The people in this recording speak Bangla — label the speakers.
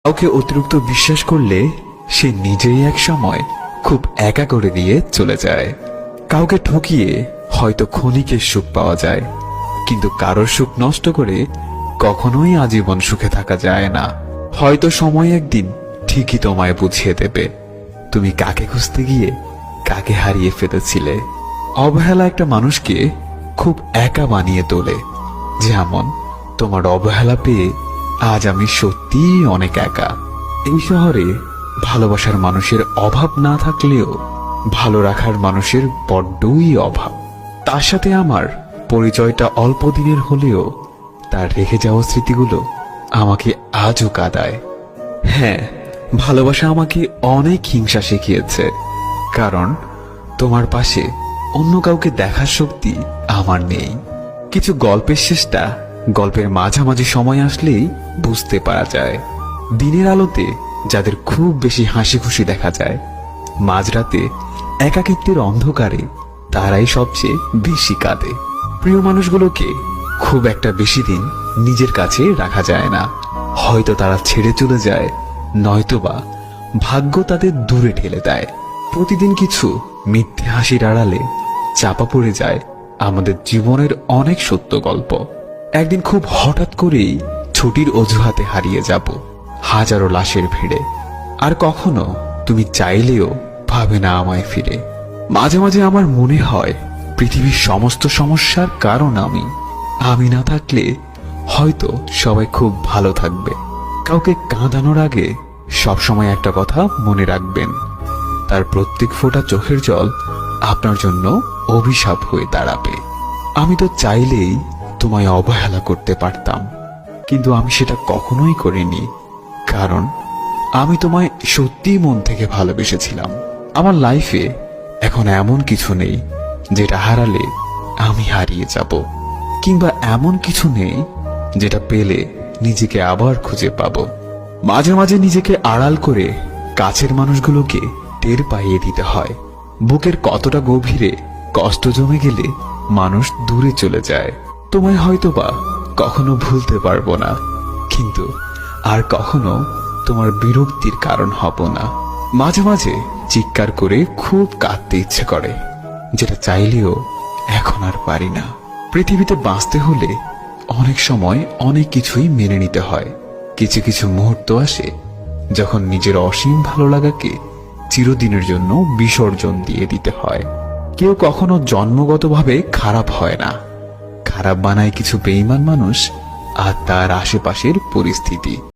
Speaker 1: কাউকে অতিরিক্ত বিশ্বাস করলে সে নিজেই এক সময় খুব একা করে দিয়ে চলে যায়। কাউকে ঠকিয়ে হয়তো ক্ষণিকের সুখ পাওয়া যায়, কিন্তু কারোর সুখ নষ্ট করে কখনোই আজীবন সুখে থাকা যায় না। হয়তো সময় একদিন ঠিকই তোমায় বুঝিয়ে দেবে তুমি কাকে খুঁজতে গিয়ে কাকে হারিয়ে ফেলেছিলে। অবহেলা একটা মানুষকে খুব একা বানিয়ে তোলে। যেমন তোমার অবহেলা পেয়ে আজ আমি সত্যিই অনেক একা। এই শহরে ভালোবাসার মানুষের অভাব না থাকলেও ভালো রাখার মানুষের বড্ডই অভাব। তার সাথে আমার পরিচয়টা অল্প দিনের হলেও তার রেখে যাওয়া স্মৃতিগুলো আমাকে আজও কাঁদায়। হ্যাঁ, ভালোবাসা আমাকে অনেক হিংসা শিখিয়েছে, কারণ তোমার পাশে অন্য কাউকে দেখার শক্তি আমার নেই। কিছু গল্পের শেষটা গল্পের মাঝামাঝি সময় আসলেই বুঝতে পারা যায়। দিনের আলোতে যাদের খুব বেশি হাসি খুশি দেখা যায়, মাঝরাতে একাকিত্বের অন্ধকারে তারাই সবচেয়ে বেশি কাঁদে। প্রিয় মানুষগুলোকে খুব একটা বেশি দিন নিজের কাছে রাখা যায় না। হয়তো তারা ছেড়ে চলে যায়, নয়তোবা ভাগ্য তাদের দূরে ঠেলে দেয়। প্রতিদিন কিছু মিথ্যে হাসির আড়ালে চাপা পড়ে যায় আমাদের জীবনের অনেক সত্য গল্প। একদিন খুব হঠাৎ করেই ছুটির অজুহাতে হারিয়ে যাব হাজারো লাশের ভিড়ে, আর কখনো তুমি চাইলেও ভাবে না আমায় ফিরে। মাঝে মাঝে আমার মনে হয় পৃথিবীর সমস্ত সমস্যার কারণ আমি না থাকলে হয়তো সবাই খুব ভালো থাকবে। কাউকে কাঁদানোর আগে সবসময় একটা কথা মনে রাখবেন, তার প্রত্যেক ফোঁটা চোখের জল আপনার জন্য অভিশাপ হয়ে দাঁড়াবে। আমি তো চাইলেই তোমায় অবহেলা করতে পারতাম, কিন্তু আমি সেটা কখনোই করিনি, কারণ আমি তোমায় সত্যিই মন থেকে ভালোবেসেছিলাম। আমার লাইফে এখন এমন কিছু নেই যেটা হারালে আমি হারিয়ে যাব, কিংবা এমন কিছু নেই যেটা পেলে নিজেকে আবার খুঁজে পাবো। মাঝে মাঝে নিজেকে আড়াল করে কাছের মানুষগুলোকে টের পাইয়ে দিতে হয়। বুকের কতটা গভীরে কষ্ট জমে গেলে মানুষ দূরে চলে যায়। তোমায় হয়তোবা কখনো ভুলতে পারবো না, কিন্তু আর কখনো তোমার বিরক্তির কারণ হব না। মাঝে মাঝে চিৎকার করে খুব কাঁদতে ইচ্ছে করে, যেটা চাইলেও এখন আর পারি না। পৃথিবীতে বাঁচতে হলে অনেক সময় অনেক কিছুই মেনে নিতে হয়। কিছু কিছু মুহূর্ত আসে যখন নিজের অসীম ভালো লাগাকে চিরদিনের জন্য বিসর্জন দিয়ে দিতে হয়। কেউ কখনো জন্মগতভাবে খারাপ হয় না, খারাপ বানায় কিছু বেঈমান মানুষ আর তার আশেপাশের পরিস্থিতি।